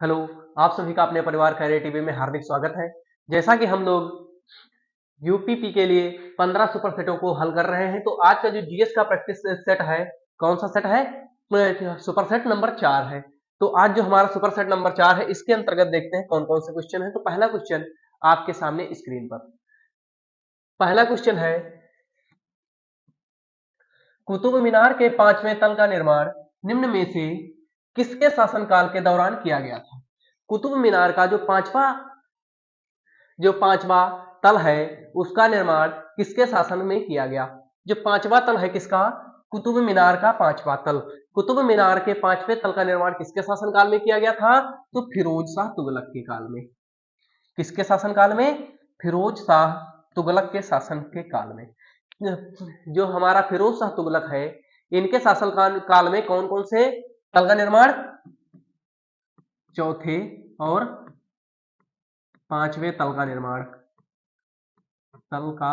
Hello, आप सभी का अपने परिवार खैरियत टीवी में हार्दिक स्वागत है। जैसा कि हम लोग यूपीपी के लिए 15 सुपर सेटों को हल कर रहे हैं, तो आज का जो जीएस का प्रैक्टिस सेट है, कौन सा सेट है? सुपर सेट नंबर 4 है। तो आज जो हमारा सुपर सेट नंबर 4 है, इसके अंतर्गत देखते हैं कौन कौन से क्वेश्चन है। तो पहला क्वेश्चन आपके सामने स्क्रीन पर, पहला क्वेश्चन है, कुतुब मीनार के 5वें तल का निर्माण निम्न में से किसके शासनकाल के दौरान किया गया था? कुतुब मीनार का जो पांचवा तल है, उसका निर्माण किसके शासन में किया गया? जो पांचवा तल है किसका? कुतुब मीनार का पांचवा तल। कुतुब मीनार के 5वें तल का निर्माण किसके शासनकाल में किया गया था? तो फिरोज शाह तुगलक के काल में। किसके शासनकाल में? फिरोज शाह तुगलक के शासन के काल में। जो हमारा फिरोज शाह तुगलक है, इनके शासन काल में कौन कौन से तल का निर्माण? चौथे और 5वें तल का निर्माण, तल का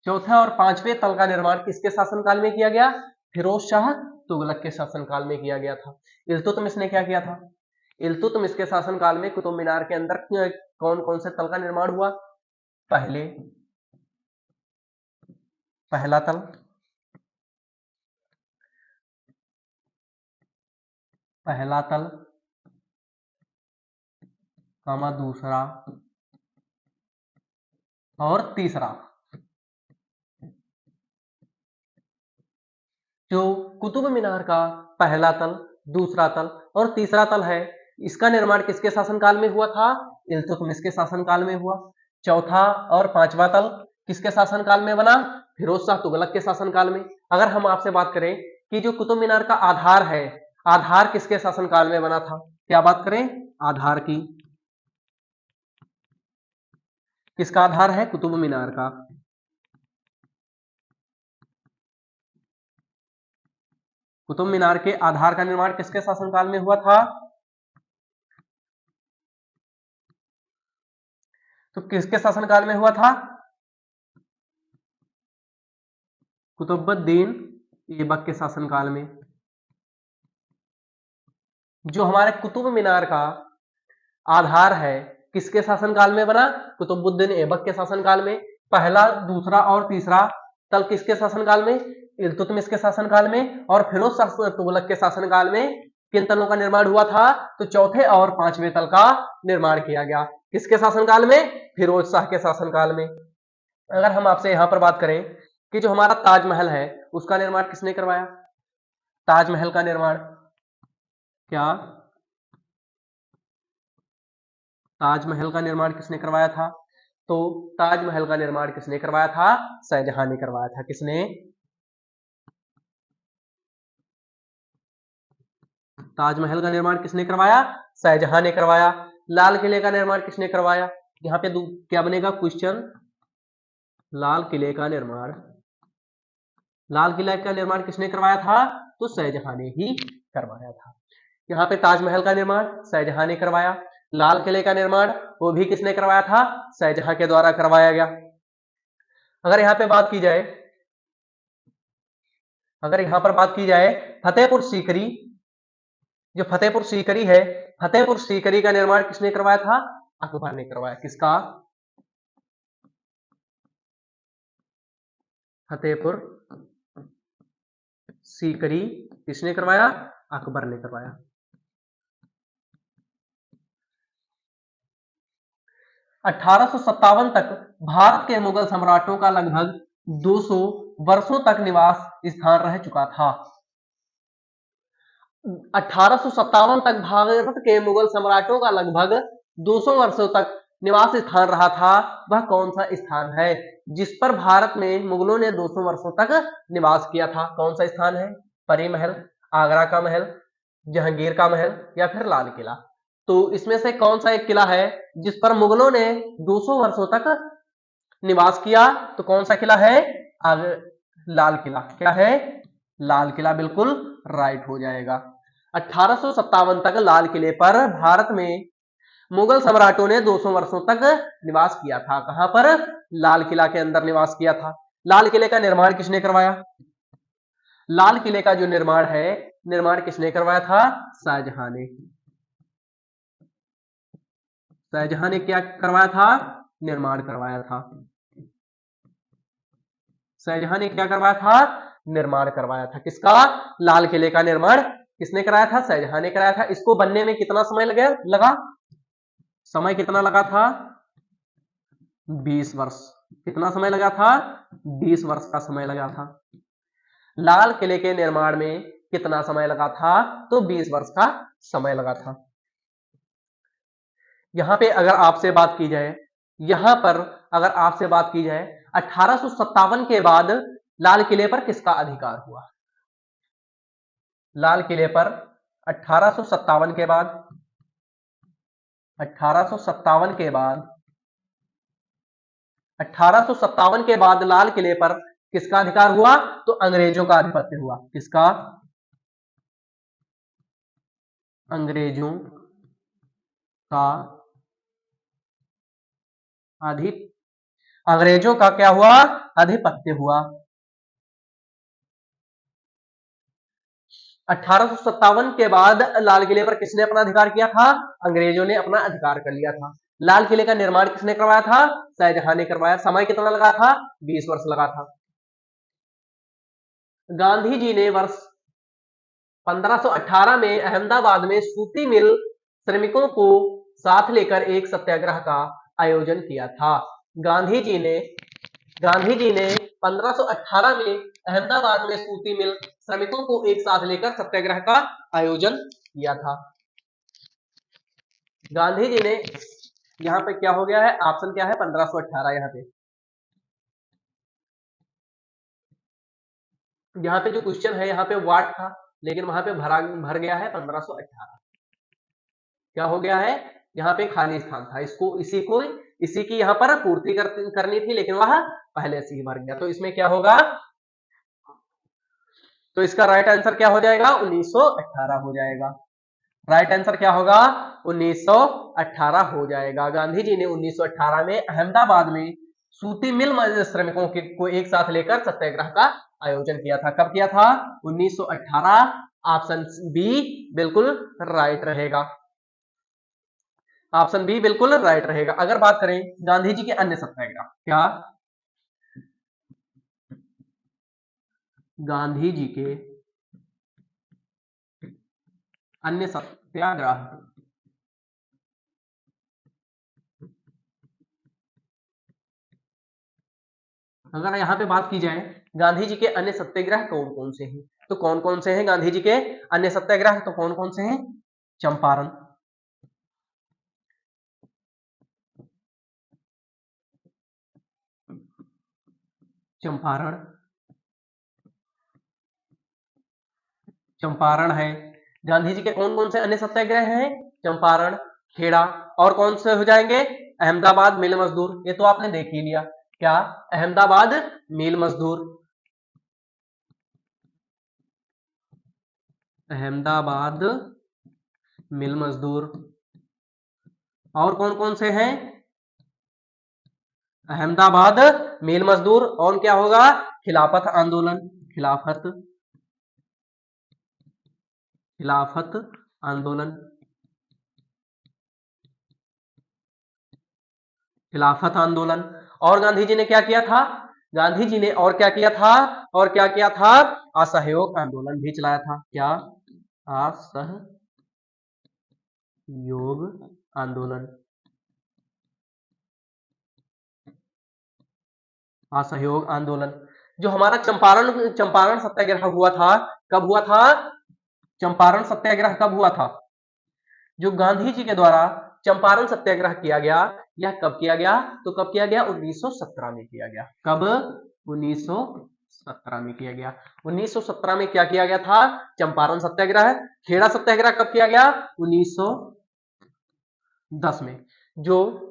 चौथा और 5वें तल का निर्माण किसके शासनकाल में किया गया? फिरोज शाह तुगलक के शासनकाल में किया गया था। इल्तुतमिश ने क्या किया था? इल्तुतमिश के शासनकाल में कुतुब मीनार के अंदर कौन कौन से तल का निर्माण हुआ? पहला तल, दूसरा और तीसरा। जो कुतुब मीनार का पहला तल, दूसरा तल और तीसरा तल है, इसका निर्माण किसके शासनकाल में हुआ था? इल्तुतमिश के शासनकाल में हुआ। चौथा और पांचवा तल किसके शासनकाल में बना? फिरोज शाह तुगलक के शासनकाल में। अगर हम आपसे बात करें कि जो कुतुब मीनार का आधार है, आधार किसके शासनकाल में बना था? क्या बात करें आधार की? किसका आधार है? कुतुब मीनार का। कुतुब मीनार के आधार का निर्माण किसके शासनकाल में हुआ था? तो किसके शासनकाल में हुआ था? कुतुबुद्दीन ऐबक के शासनकाल में। जो हमारे कुतुब मीनार का आधार है, किसके शासनकाल में बना? कुतुबुद्दीन ऐबक के शासनकाल में। पहला, दूसरा और तीसरा तल किसके शासनकाल में? इल्तुतमिश के शासनकाल में। और फिरोज शाह तुगलक के शासनकाल में किन तलों का निर्माण हुआ था? तो चौथे और पांचवें तल का निर्माण किया गया। किसके शासनकाल में? फिरोज शाह के शासनकाल में। अगर हम आपसे यहां पर बात करें कि जो हमारा ताजमहल है, उसका निर्माण किसने करवाया? ताजमहल का निर्माण, क्या ताजमहल का निर्माण किसने करवाया था? तो ताजमहल का निर्माण किसने करवाया था? शाहजहां ने करवाया था। किसने? ताजमहल का निर्माण किसने करवाया? शाहजहां ने करवाया। लाल किले का निर्माण किसने करवाया? यहाँ पे क्या बनेगा क्वेश्चन? लाल किले का निर्माण, लाल किला का निर्माण किसने करवाया था? तो शाहजहां ने ही करवाया था। यहाँ पे ताजमहल का निर्माण शाहजहां ने करवाया। लाल किले का निर्माण वो भी किसने करवाया था? शाहजहां के द्वारा करवाया गया। अगर यहाँ पे बात की जाए, अगर यहाँ पर बात की जाए फतेहपुर सीकरी, जो फतेहपुर सीकरी है, फतेहपुर सीकरी का निर्माण किसने करवाया था? अकबर ने करवाया। किसका? फतेहपुर सीकरी किसने करवाया? अकबर ने करवाया। 1857 तक भारत के मुगल सम्राटों का लगभग 200 वर्षों तक निवास स्थान रह चुका था। 1857 तक भारत के मुगल सम्राटों का लगभग 200 वर्षों तक निवास स्थान रहा था। वह कौन सा स्थान है जिस पर भारत में मुगलों ने 200 वर्षों तक निवास किया था? कौन सा स्थान है? परी महल, आगरा का महल, जहांगीर का महल या फिर लाल किला? तो इसमें से कौन सा एक किला है जिस पर मुगलों ने 200 वर्षों तक निवास किया? तो कौन सा किला है? लाल किला। क्या है? लाल किला बिल्कुल राइट हो जाएगा। 1857 तक लाल किले पर भारत में मुगल सम्राटों ने 200 वर्षों तक निवास किया था। कहां पर? लाल किला के अंदर निवास किया था। लाल किले का निर्माण किसने करवाया? लाल किले का जो निर्माण है, निर्माण किसने करवाया था? शाहजहां ने। शाहजहां ने क्या करवाया था? निर्माण करवाया था। शाहजहां ने क्या करवाया था? निर्माण करवाया था। किसका? लाल किले का निर्माण किसने कराया था? शाहजहां ने कराया था। इसको बनने में कितना समय लगा? समय कितना लगा था? 20 वर्ष। कितना समय लगा था? 20 वर्ष का समय लगा था। लाल किले के निर्माण में कितना समय लगा था? तो 20 वर्ष का समय लगा था। यहां पे अगर आपसे बात की जाए, यहां पर अगर आपसे बात की जाए 1857 के बाद लाल किले पर किसका अधिकार हुआ? लाल किले पर 1857 के बाद 1857 के बाद 1857 के बाद लाल किले पर किसका अधिकार हुआ? तो अंग्रेजों का आधिपत्य हुआ। किसका? अंग्रेजों का अंग्रेजों का क्या हुआ? आधिपत्य हुआ। 1857 के बाद लाल किले पर किसने अपना अधिकार किया था? अंग्रेजों ने अपना अधिकार कर लिया था। लाल किले का निर्माण किसने करवाया था? शाहजहां ने करवाया। समय कितना लगा था? 20 वर्ष लगा था। गांधी जी ने वर्ष 1518 में अहमदाबाद में सूती मिल श्रमिकों को साथ लेकर एक सत्याग्रह का आयोजन किया था। गांधी जी ने 1518 में अहमदाबाद में सूती मिल श्रमिकों को एक साथ लेकर सत्याग्रह का आयोजन किया था। गांधी जी ने, यहां पे क्या हो गया है? ऑप्शन क्या है? 1518। यहाँ पे जो क्वेश्चन है, यहाँ पे वाट था, लेकिन वहां पे भर गया है 1518। क्या हो गया है? यहाँ पे खाली स्थान था, इसी की यहाँ पर पूर्ति करनी थी, लेकिन वह पहले से ही भर गया। तो इसमें क्या होगा? तो इसका राइट आंसर क्या हो जाएगा? 1918 हो जाएगा। राइट आंसर क्या होगा? 1918 हो जाएगा। गांधी जी ने 1918 में अहमदाबाद में सूती मिल श्रमिकों को एक साथ लेकर सत्याग्रह का आयोजन किया था। कब किया था? 1918। ऑप्शन बी बिल्कुल राइट रहेगा। ऑप्शन बी बिल्कुल राइट रहेगा। अगर बात करें गांधी जी के अन्य सत्याग्रह, क्या गांधी जी के अन्य सत्याग्रह, अगर यहां पे बात की जाए गांधी जी के अन्य सत्याग्रह कौन कौन से हैं, तो कौन कौन से हैं गांधी जी के अन्य सत्याग्रह? तो कौन कौन से हैं? चंपारण, चंपारण चंपारण है। गांधी जी के कौन कौन से अन्य सत्याग्रह हैं? चंपारण, खेड़ा, और कौन से हो जाएंगे? अहमदाबाद मिल मजदूर, ये तो आपने देख ही लिया। क्या? अहमदाबाद मिल मजदूर, अहमदाबाद मिल मजदूर। और कौन कौन से हैं? अहमदाबाद मिल मजदूर, और क्या होगा? खिलाफत आंदोलन, खिलाफत खिलाफत आंदोलन, खिलाफत आंदोलन। और गांधी जी ने क्या किया था? गांधी जी ने और क्या किया था? और क्या किया था? असहयोग आंदोलन भी चलाया था। क्या? असहयोग आंदोलन, असहयोग आंदोलन। जो हमारा चंपारण चंपारण सत्याग्रह हुआ था, कब हुआ था? चंपारण सत्याग्रह कब हुआ था? जो गांधी जी के द्वारा चंपारण सत्याग्रह किया गया, यह कब किया गया? तो कब किया गया? 1917 में किया गया। कब? 1917 में किया गया। 1917 में क्या किया गया था? चंपारण सत्याग्रह। खेड़ा सत्याग्रह कब किया गया? 1910 में। जो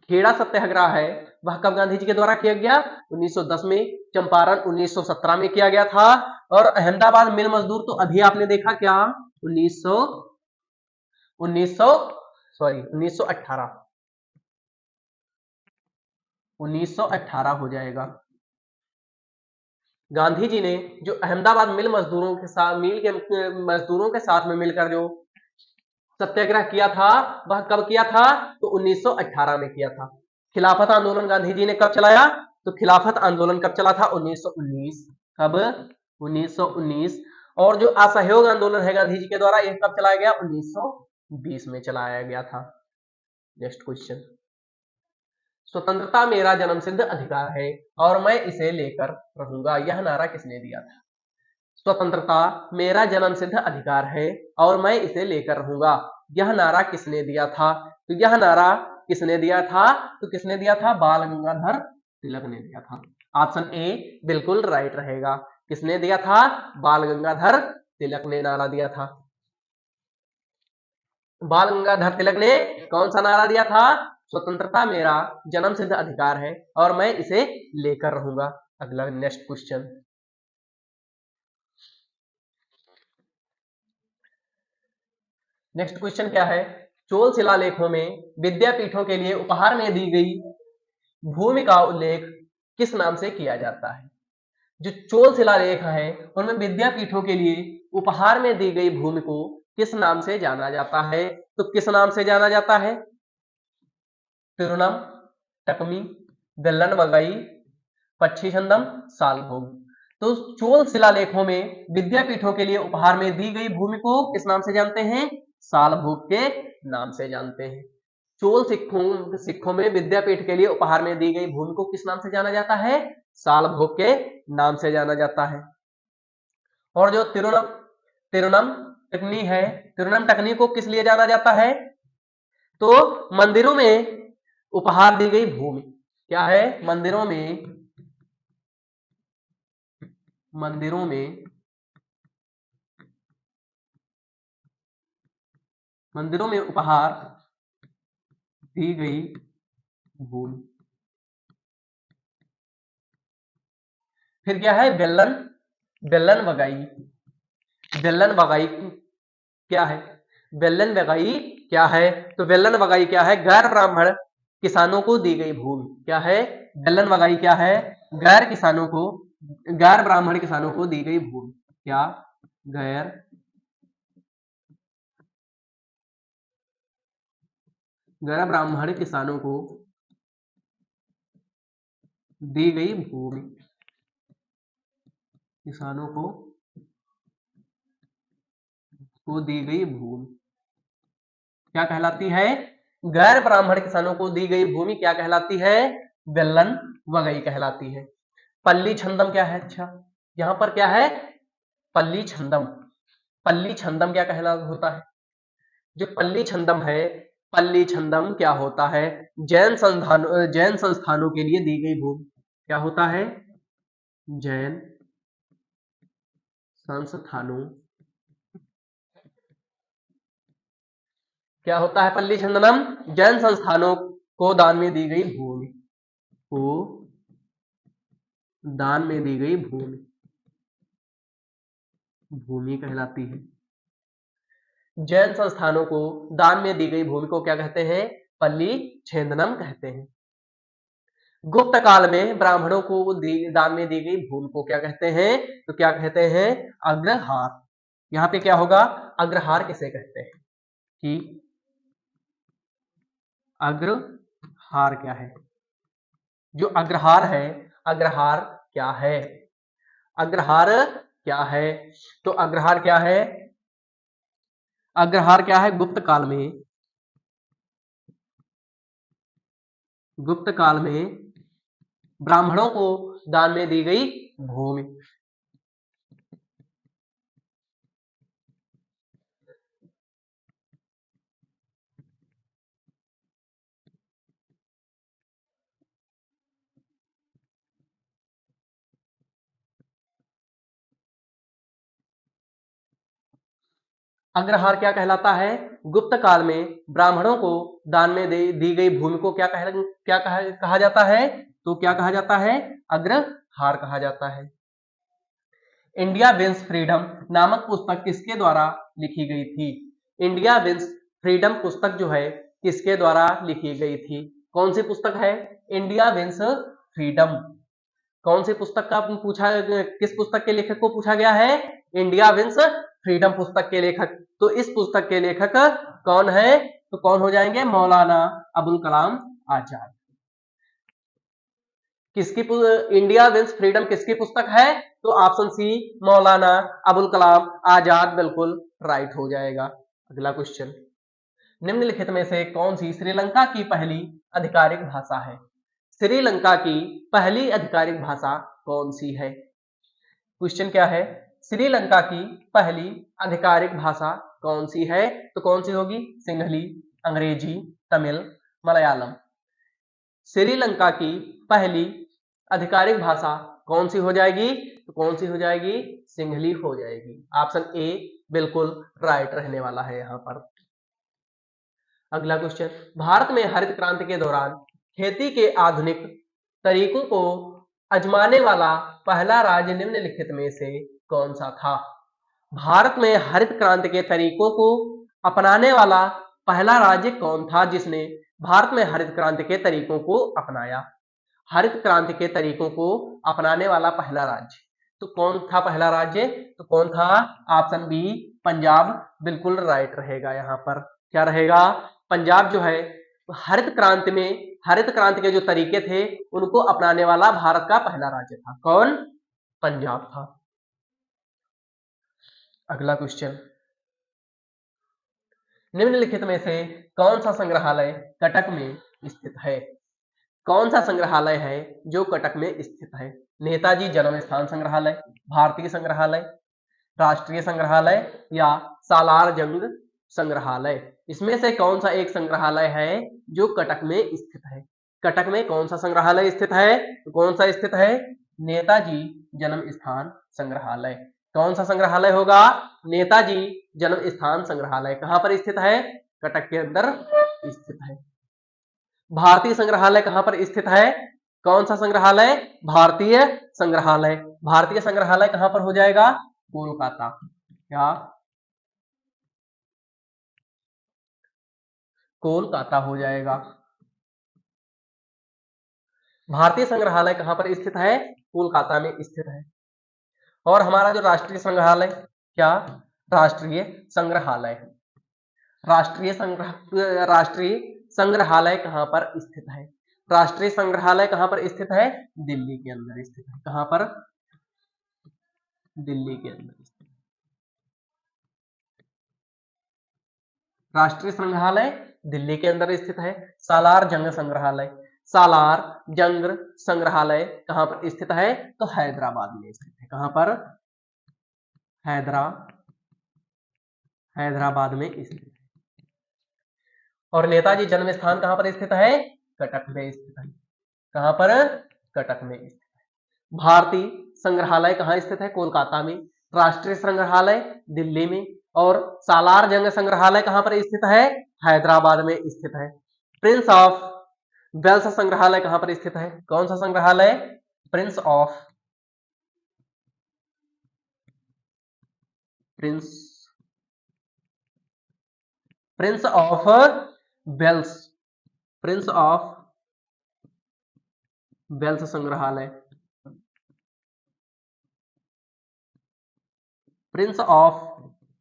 खेड़ा सत्याग्रह है वह कब गांधी जी के द्वारा किया गया? 1910 में। चंपारण 1917 में किया गया था। और अहमदाबाद मिल मजदूर तो अभी आपने देखा, क्या? 1918 1918 हो जाएगा। गांधी जी ने जो अहमदाबाद मिल मजदूरों के साथ मजदूरों के साथ में मिलकर जो सत्याग्रह किया था वह कब किया था? तो 1918 में किया था। खिलाफत आंदोलन गांधी जी ने कब चलाया? तो खिलाफत आंदोलन कब चला था? 1919। कब? 1919। और जो असहयोग आंदोलन है गांधी जी के द्वारा यह कब चलाया गया? 1920 में चलाया गया था। नेक्स्ट क्वेश्चन, स्वतंत्रता मेरा जन्मसिद्ध अधिकार है और मैं इसे लेकर रहूंगा, यह नारा किसने दिया था? स्वतंत्रता मेरा जन्मसिद्ध अधिकार है और मैं इसे लेकर रहूंगा, यह नारा किसने दिया था? तो यह नारा किसने दिया था? तो किसने दिया था? बाल गंगाधर तिलक ने दिया था। ऑप्शन ए बिल्कुल राइट रहेगा। किसने दिया था? बाल गंगाधर तिलक ने नारा दिया था। बाल गंगाधर तिलक ने कौन सा नारा दिया था? स्वतंत्रता मेरा जन्मसिद्ध अधिकार है और मैं इसे लेकर रहूंगा। अगला नेक्स्ट क्वेश्चन, नेक्स्ट क्वेश्चन क्या है? चोल शिलालेखों में विद्यापीठों के लिए उपहार में दी गई भूमि का उल्लेख किस नाम से किया जाता है? जो चोल शिलालेख है उनमें विद्यापीठों के लिए उपहार में दी गई भूमि को किस नाम से जाना जाता है? तो किस नाम से जाना जाता है? तिरुनम, टकमी, बेल्लन वगई, पक्षी छंदम, सालभोग। तो चोल शिलालेखों में विद्यापीठों के लिए उपहार में दी गई भूमि को किस नाम से जानते हैं? सालभोग के नाम से जानते हैं। चोल सिक्कों में विद्यापीठ के लिए उपहार में दी गई भूमि को किस नाम से जाना जाता है? सालभोग के नाम से जाना जाता है। और जो तिरुनम तिरुनम टकनी है, तिरुनम टकनी को किस लिए जाना जाता है? तो मंदिरों में उपहार दी गई भूमि क्या है? मंदिरों में उपहार दी गई भूमि। फिर क्या है? बेल्लन बेल्लन वगाई। बेल्लन वगाई क्या है? बेल्लन वगाई क्या है? तो बेल्लन वगाई क्या है? गैर ब्राह्मण किसानों को दी गई भूमि। क्या है? बेल्लन वगाई क्या है? गैर ब्राह्मण किसानों को दी गई भूमि। क्या? गैर ब्राह्मण किसानों को दी गई भूमि। किसानों को दी गई भूमि क्या कहलाती है? गैर ब्राह्मण किसानों को दी गई भूमि क्या कहलाती है? बेल्लन वगई कहलाती है। पल्ली छंदम क्या है? अच्छा, यहां पर क्या है? पल्ली छंदम। पल्ली छंदम क्या कहला होता है? जो पल्ली छंदम क्या होता है? जैन संस्थानों के लिए दी गई भूमि। क्या होता है? जैन संस्थानों क्या होता है? पल्ली छंदनम जैन संस्थानों को दान में दी गई भूमि को दान में दी गई भूमि कहलाती है। जैन संस्थानों को दान में दी गई भूमि को क्या कहते हैं? पल्ली छेदनम कहते हैं। गुप्त काल में ब्राह्मणों को दान में दी गई भूमि को क्या कहते हैं? तो क्या कहते हैं? अग्रहार। यहाँ पे क्या होगा? अग्रहार किसे कहते हैं? कि अग्रहार क्या है? जो अग्रहार है, अग्रहार क्या है? अग्रहार क्या है? तो अग्रहार क्या है? अग्रहार क्या है? गुप्त काल में ब्राह्मणों को दान में दी गई भूमि। अग्रहार क्या कहलाता है? गुप्त काल में ब्राह्मणों को दान में दी गई भूमि को कहा जाता है? तो क्या कहा जाता है? अग्रहार कहा जाता है। इंडिया विंस फ्रीडम नामक पुस्तक किसके द्वारा लिखी गई थी? इंडिया विंस फ्रीडम पुस्तक जो है किसके द्वारा लिखी गई थी? कौन सी पुस्तक है? India wins freedom. कौन सी पुस्तक का पूछा, किस पुस्तक के लेखक को पूछा गया है? इंडिया विंस फ्रीडम पुस्तक के लेखक। तो इस पुस्तक के लेखक कौन है? तो कौन हो जाएंगे? मौलाना अबुल कलाम आजाद। किसकी इंडिया विंस फ्रीडम किसकी पुस्तक है? तो ऑप्शन सी मौलाना अबुल कलाम आजाद बिल्कुल राइट हो जाएगा। अगला क्वेश्चन, निम्नलिखित में से कौन सी श्रीलंका की पहली आधिकारिक भाषा है? श्रीलंका की पहली आधिकारिक भाषा कौन सी है? क्वेश्चन क्या है? श्रीलंका की पहली आधिकारिक भाषा कौन सी है? तो कौन सी होगी? सिंहली, अंग्रेजी, तमिल, मलयालम। श्रीलंका की पहली आधिकारिक भाषा कौन सी हो जाएगी? तो कौन सी हो जाएगी? सिंहली हो जाएगी। ऑप्शन ए बिल्कुल राइट रहने वाला है यहां पर। अगला क्वेश्चन, भारत में हरित क्रांति के दौरान खेती के आधुनिक तरीकों को आजमाने वाला पहला राज्य निम्नलिखित में से कौन सा था? भारत में हरित क्रांति के तरीकों को अपनाने वाला पहला राज्य कौन था जिसने भारत में हरित क्रांति के तरीकों को अपनाया? हरित क्रांति के तरीकों को अपनाने वाला पहला राज्य, तो कौन था पहला राज्य? तो कौन था? ऑप्शन बी पंजाब बिल्कुल राइट रहेगा। यहां पर क्या रहेगा? पंजाब जो है हरित क्रांति में, हरित क्रांति के जो तरीके थे उनको अपनाने वाला भारत का पहला राज्य था। कौन? पंजाब था। अगला क्वेश्चन, निम्नलिखित में से कौन सा संग्रहालय कटक में स्थित है? कौन सा संग्रहालय है जो कटक में स्थित है? नेताजी जन्म स्थान संग्रहालय, भारतीय संग्रहालय, राष्ट्रीय संग्रहालय या सालार जंग संग्रहालय? इसमें से कौन सा एक संग्रहालय है जो कटक में स्थित है? कटक में कौन सा संग्रहालय स्थित है? तो कौन सा स्थित है? नेताजी जन्म स्थान संग्रहालय। कौन सा संग्रहालय होगा? नेताजी जन्म स्थान संग्रहालय। कहां पर स्थित है? कटक के अंदर स्थित है। भारतीय संग्रहालय कहां पर स्थित है? कौन सा संग्रहालय? भारतीय संग्रहालय। भारतीय संग्रहालय कहां पर हो जाएगा? कोलकाता। क्या? कोलकाता हो जाएगा। भारतीय संग्रहालय कहां पर स्थित है? कोलकाता में स्थित है। और हमारा जो राष्ट्रीय संग्रहालय, क्या? राष्ट्रीय संग्रहालय। राष्ट्रीय संग्रहालय कहां पर स्थित है? राष्ट्रीय संग्रहालय कहां पर स्थित है? दिल्ली के अंदर स्थित है। कहां पर? दिल्ली के अंदर स्थित। राष्ट्रीय संग्रहालय दिल्ली के अंदर स्थित है। सालार जंग संग्रहालय, सालार जंग संग्रहालय कहां पर स्थित है? तो हैदराबाद में स्थित है। कहां पर? हैदराबाद में स्थित है। और नेताजी जन्म स्थान कहां पर स्थित है? कटक में स्थित है। कहां पर? कटक में स्थित है। भारतीय संग्रहालय कहां स्थित है? कोलकाता में। राष्ट्रीय संग्रहालय दिल्ली में। और सालार जंग संग्रहालय कहां पर स्थित है? हैदराबाद में स्थित है। प्रिंस ऑफ वेल्स संग्रहालय कहां पर स्थित है? कौन सा संग्रहालय? Prince of Wales, Prince of Wales संग्रहालय, प्रिंस ऑफ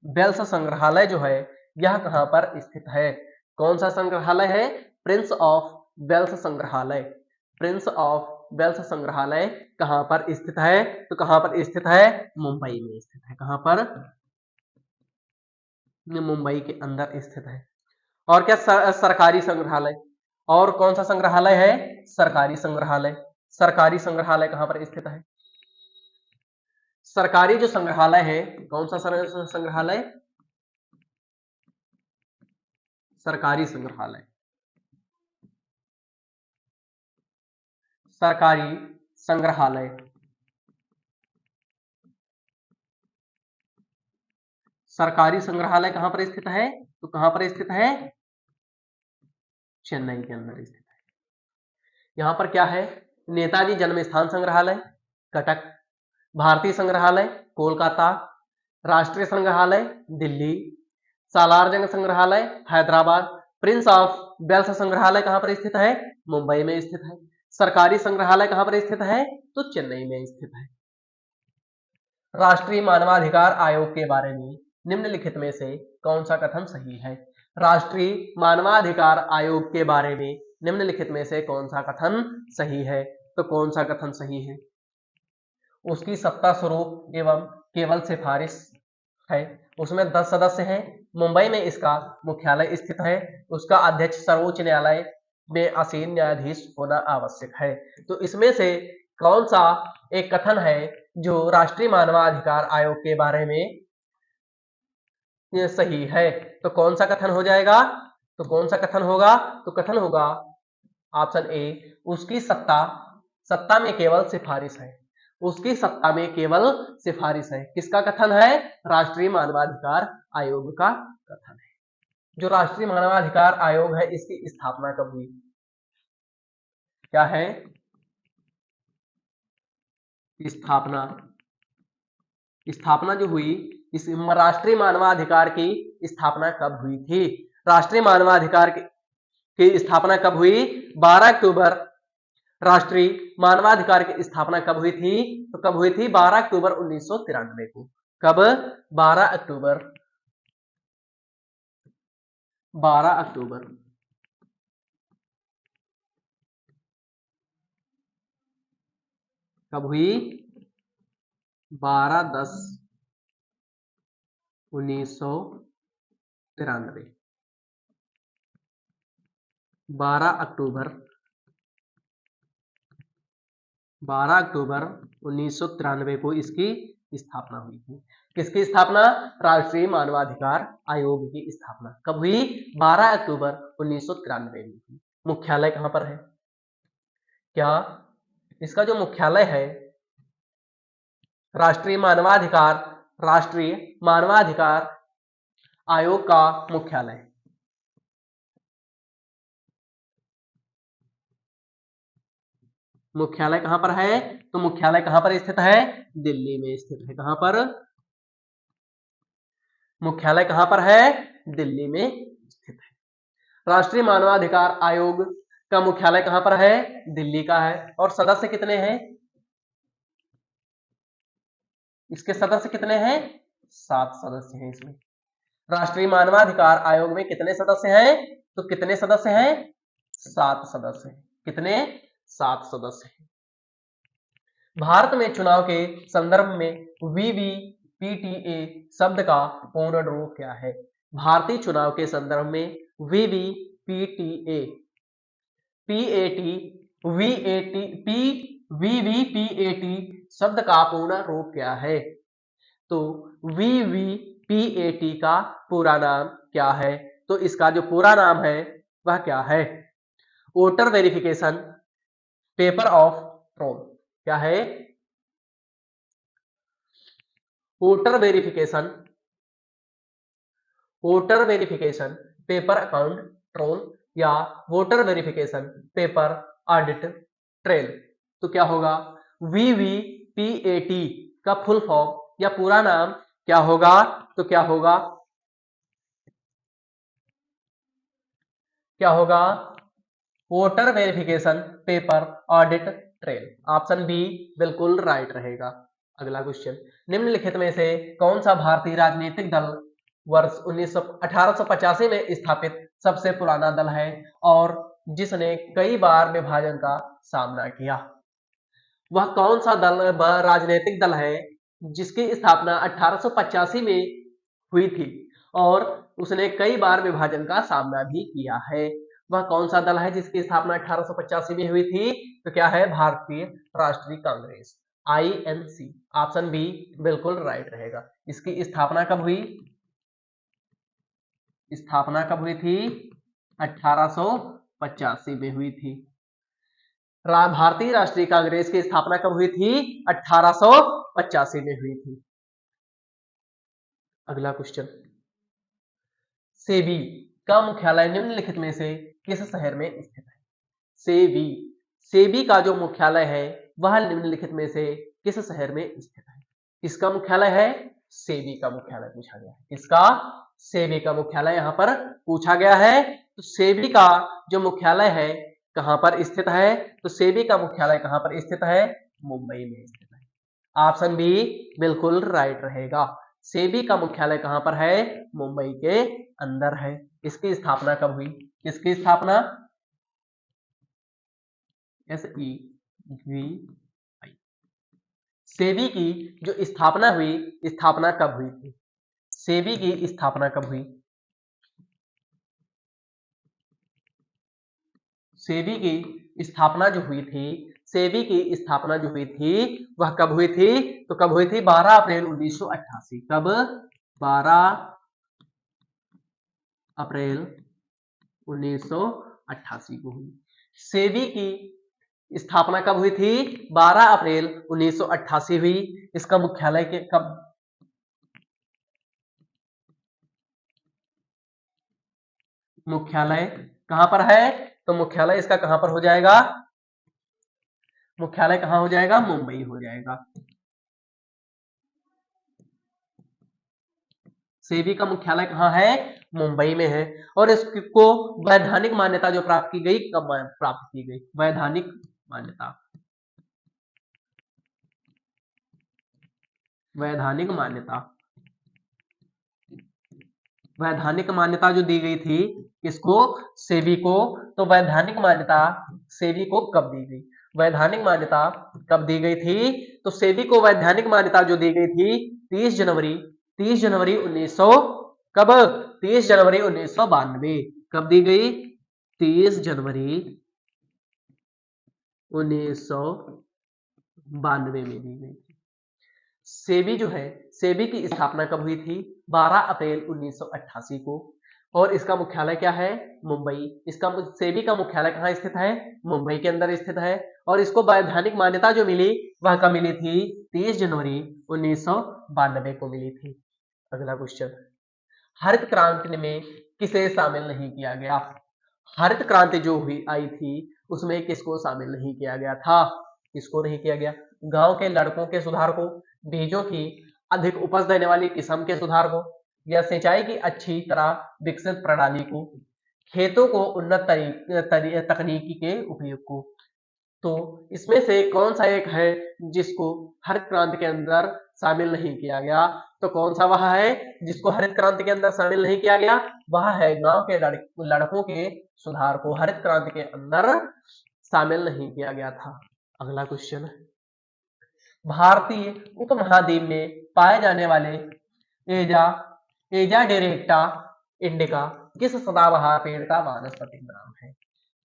वेल्स संग्रहालय जो है यह कहां पर स्थित है? कौन सा संग्रहालय है? प्रिंस ऑफ वेल्स संग्रहालय। प्रिंस ऑफ वेल्स संग्रहालय कहां पर स्थित है? तो कहां पर स्थित है? मुंबई में स्थित है। कहां पर? मुंबई के अंदर स्थित है। और क्या? सरकारी संग्रहालय। और कौन सा संग्रहालय है? सरकारी संग्रहालय। सरकारी संग्रहालय कहां पर स्थित है? सरकारी जो संग्रहालय है, कौन सा संग्रहालय? सरकारी संग्रहालय। सरकारी संग्रहालय, सरकारी संग्रहालय कहां पर स्थित है? तो कहां पर स्थित है? चेन्नई के अंदर स्थित है। यहां पर क्या है? नेताजी जन्म स्थान संग्रहालय कटक, भारतीय संग्रहालय कोलकाता, राष्ट्रीय संग्रहालय दिल्ली, सालारजंग संग्रहालय हैदराबाद, प्रिंस ऑफ वेल्स संग्रहालय कहां पर स्थित है? मुंबई में स्थित है। सरकारी संग्रहालय कहां पर स्थित है? तो चेन्नई में स्थित है। राष्ट्रीय मानवाधिकार आयोग के बारे में निम्नलिखित में से कौन सा कथन सही है? राष्ट्रीय मानवाधिकार आयोग के बारे में निम्नलिखित में से कौन सा कथन सही है? तो कौन सा कथन सही है? उसकी सत्ता स्वरूप एवं केवल सिफारिश है, उसमें 10 सदस्य हैं, मुंबई में इसका मुख्यालय स्थित है, उसका अध्यक्ष सर्वोच्च न्यायालय में आसीन न्यायाधीश होना आवश्यक है। तो इसमें से कौन सा एक कथन है जो राष्ट्रीय मानवाधिकार आयोग के बारे में ये सही है? तो कौन सा कथन हो जाएगा? तो कौन सा कथन होगा? तो कथन होगा ऑप्शन ए, उसकी सत्ता में केवल सिफारिश है। उसकी सत्ता में केवल सिफारिश है। किसका कथन है? राष्ट्रीय मानवाधिकार आयोग का कथन है। जो राष्ट्रीय मानवाधिकार आयोग है इसकी स्थापना कब हुई? क्या है? स्थापना जो हुई, इस राष्ट्रीय मानवाधिकार की स्थापना कब हुई थी? राष्ट्रीय मानवाधिकार की स्थापना कब हुई? 12 अक्टूबर। राष्ट्रीय मानवाधिकार की स्थापना कब हुई थी? तो कब हुई थी? 12 अक्टूबर 1993 को। कब? 12 अक्टूबर 12 अक्टूबर कब हुई? 12/10/1993। 12 अक्टूबर 1993 को इसकी स्थापना हुई थी। किसकी स्थापना? राष्ट्रीय मानवाधिकार आयोग की स्थापना कब हुई? 12 अक्टूबर 1993 में हुई। मुख्यालय कहां पर है? क्या इसका जो मुख्यालय है राष्ट्रीय मानवाधिकार आयोग का मुख्यालय कहां पर है? तो मुख्यालय कहां पर स्थित है? दिल्ली में स्थित है। कहां पर? मुख्यालय कहां पर है? दिल्ली में स्थित है। राष्ट्रीय मानवाधिकार आयोग का मुख्यालय कहां पर है? दिल्ली का है। और सदस्य कितने हैं इसके? सदस्य कितने हैं? 7 सदस्य हैं इसमें। राष्ट्रीय मानवाधिकार आयोग में कितने सदस्य हैं? तो कितने सदस्य हैं? 7 सदस्य हैं। कितने? 7 सदस्य हैं। भारत में चुनाव के संदर्भ में वीवीपीटीए शब्द का पूर्ण रूप क्या है? भारतीय चुनाव के संदर्भ में वीवीपीटीए वीवीपीएटी शब्द का पूर्ण रूप क्या है? तो वीवीपीएटी का पूरा नाम क्या है? तो इसका जो पूरा नाम है वह क्या है? Voter verification paper of troll. क्या है? Voter verification paper account troll या voter verification paper audit trail. तो क्या होगा? वीवीपीएटी का फुल फॉर्म या पूरा नाम क्या होगा? तो क्या होगा? Voter verification paper audit trail. Option B बिल्कुल राइट रहेगा। अगला क्वेश्चन, निम्नलिखित में से कौन सा भारतीय राजनीतिक दल वर्ष 1885 में स्थापित सबसे पुराना दल है और जिसने कई बार विभाजन का सामना किया? वह कौन सा राजनीतिक दल है जिसकी स्थापना 1885 में हुई थी और उसने कई बार विभाजन का सामना भी किया है? वह कौन सा दल है जिसकी स्थापना 1885 में हुई थी? तो क्या है? भारतीय राष्ट्रीय कांग्रेस, आईएनसी। ऑप्शन बी बिल्कुल राइट रहेगा। इसकी स्थापना कब हुई? स्थापना कब हुई थी? 1885 में हुई थी। भारतीय राष्ट्रीय कांग्रेस की स्थापना कब हुई थी? 1885 में हुई थी। अगला क्वेश्चन, सेबी का मुख्यालय निम्नलिखित में से किस शहर में स्थित है? सेबी का जो मुख्यालय है वह निम्नलिखित में से किस शहर में स्थित है? किसका मुख्यालय है? सेबी का मुख्यालय पूछा गया है। किसका? सेबी का मुख्यालय यहां पर पूछा गया है। तो सेबी का जो मुख्यालय है कहां पर स्थित है? तो सेबी का मुख्यालय कहां पर स्थित है? मुंबई में स्थित है। ऑप्शन बी बिल्कुल राइट रहेगा। सेबी का मुख्यालय कहां पर है? मुंबई के अंदर है। इसकी स्थापना कब हुई? किसकी स्थापना? SEBI। सेबी की जो स्थापना हुई, स्थापना कब हुई थी? सेबी की स्थापना कब हुई? सेबी की स्थापना जो हुई थी, सेबी की स्थापना जो हुई थी वह कब हुई थी? तो कब हुई थी? 12 अप्रैल 1988। कब? 12 अप्रैल 1988 को हुई। सेबी की स्थापना कब हुई थी? 12 अप्रैल 1988 हुई। इसका मुख्यालय के कब? मुख्यालय कहां पर है? तो मुख्यालय इसका कहां पर हो जाएगा? मुख्यालय कहां हो जाएगा? मुंबई हो जाएगा। सेबी का मुख्यालय कहां है? मुंबई में है। और इसको वैधानिक मान्यता जो प्राप्त की गई, कब प्राप्त की गई? वैधानिक मान्यता। वैधानिक मान्यता। वैधानिक मान्यता जो दी गई थी किसको? सेबी को। तो वैधानिक मान्यता सेबी को कब दी गई? वैधानिक मान्यता कब दी गई थी? तो सेबी को वैधानिक मान्यता जो दी गई थी 30 जनवरी 1900। कब? 30 जनवरी 1992। कब दी गई? 30 जनवरी 1992 में दी गई। सेबी जो है, सेबी की स्थापना कब हुई थी? 12 अप्रैल 1988 को। और इसका मुख्यालय क्या है? मुंबई। इसका सेबी का मुख्यालय कहाँ स्थित है? मुंबई के अंदर स्थित है। और इसको वैधानिक मान्यता जो मिली वह कब मिली थी? 30 जनवरी 1992 को मिली थी। अगला क्वेश्चन, हरित क्रांति में किसे शामिल नहीं किया गया? हरित क्रांति जो हुई आई थी उसमें किसको शामिल नहीं किया गया था? किसको नहीं किया गया? गांव के लड़कों के सुधार को, बीजों की अधिक उपज देने वाली किस्म के सुधार को, या सिंचाई की अच्छी तरह विकसित प्रणाली को, खेतों को उन्नत तकनीकी के उपयोग को। तो इसमें से कौन सा एक है जिसको हरित क्रांति के अंदर शामिल नहीं किया गया? तो कौन सा वह है जिसको हरित क्रांति के अंदर शामिल नहीं किया गया? वह है गांव के लड़कों के सुधार को हरित क्रांति के अंदर शामिल नहीं किया गया था। अगला क्वेश्चन, भारतीय उपमहाद्वीप में पाए जाने वाले एजा एजा डायरेक्टा इंडिका किस सदाबहार पेड़ का वानस्पतिक नाम है?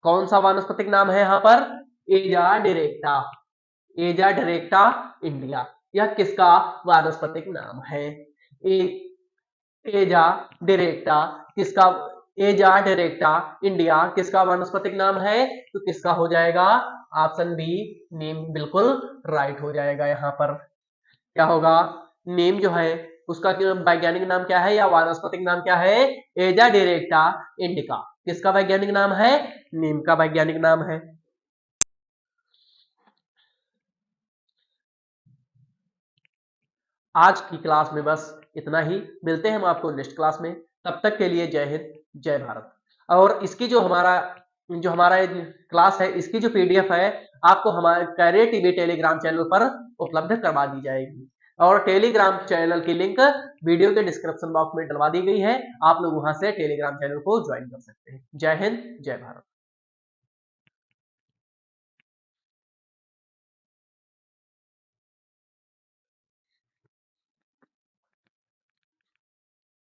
कौन सा वानस्पतिक नाम है यहाँ पर? एजा डायरेक्टा। एजा डायरेक्टा इंडिया, यह किसका वानस्पतिक नाम है? ए, एजा डायरेक्टा किसका? एजा डायरेक्टा इंडिया किसका वानस्पतिक नाम है? तो किसका हो जाएगा? ऑप्शन बी नीम बिल्कुल राइट हो जाएगा। यहाँ पर क्या होगा? नीम जो है उसका वैज्ञानिक नाम क्या है या वानस्पतिक नाम क्या है? एजा डायरेक्टा इंडिका। किसका वैज्ञानिक नाम है? नीम का वैज्ञानिक नाम है। आज की क्लास में बस इतना ही। मिलते हैं हम आपको नेक्स्ट क्लास में। तब तक के लिए जय हिंद, जय भारत। और इसकी जो हमारा क्लास है, इसकी जो पीडीएफ है आपको हमारे कैरियर टीवी टेलीग्राम चैनल पर उपलब्ध करवा दी जाएगी। और टेलीग्राम चैनल की लिंक वीडियो के डिस्क्रिप्शन बॉक्स में डलवा दी गई है। आप लोग वहां से टेलीग्राम चैनल को ज्वाइन कर सकते हैं। जय हिंद, जय भारत।